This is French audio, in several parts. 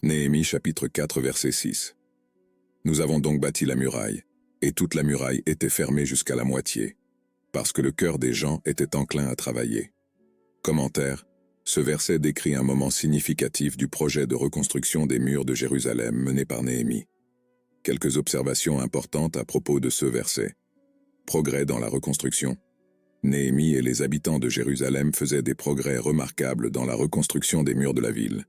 Néhémie chapitre 4 verset 6. Nous avons donc bâti la muraille, et toute la muraille était fermée jusqu'à la moitié, parce que le cœur des gens était enclin à travailler. Commentaire. Ce verset décrit un moment significatif du projet de reconstruction des murs de Jérusalem mené par Néhémie. Quelques observations importantes à propos de ce verset. Progrès dans la reconstruction. Néhémie et les habitants de Jérusalem faisaient des progrès remarquables dans la reconstruction des murs de la ville.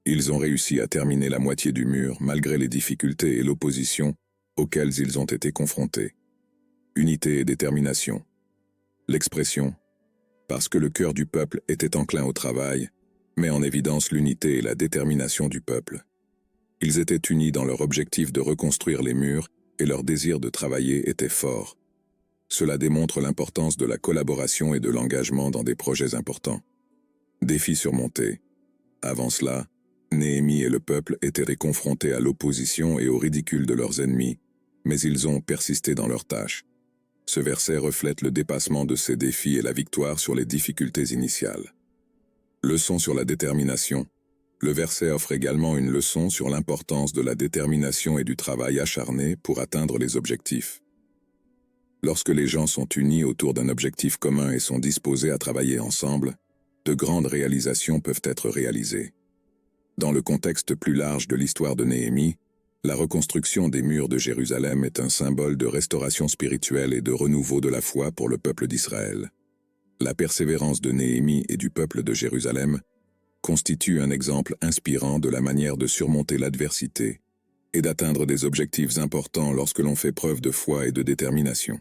Ils ont réussi à terminer la moitié du mur malgré les difficultés et l'opposition auxquelles ils ont été confrontés. Unité et détermination. L'expression « parce que le cœur du peuple était enclin au travail » met en évidence l'unité et la détermination du peuple. Ils étaient unis dans leur objectif de reconstruire les murs et leur désir de travailler était fort. Cela démontre l'importance de la collaboration et de l'engagement dans des projets importants. Défi surmonté. Avant cela, Néhémie et le peuple étaient confrontés à l'opposition et au ridicule de leurs ennemis, mais ils ont persisté dans leur tâche. Ce verset reflète le dépassement de ces défis et la victoire sur les difficultés initiales. Leçon sur la détermination. Le verset offre également une leçon sur l'importance de la détermination et du travail acharné pour atteindre les objectifs. Lorsque les gens sont unis autour d'un objectif commun et sont disposés à travailler ensemble, de grandes réalisations peuvent être réalisées. Dans le contexte plus large de l'histoire de Néhémie, la reconstruction des murs de Jérusalem est un symbole de restauration spirituelle et de renouveau de la foi pour le peuple d'Israël. La persévérance de Néhémie et du peuple de Jérusalem constitue un exemple inspirant de la manière de surmonter l'adversité et d'atteindre des objectifs importants lorsque l'on fait preuve de foi et de détermination.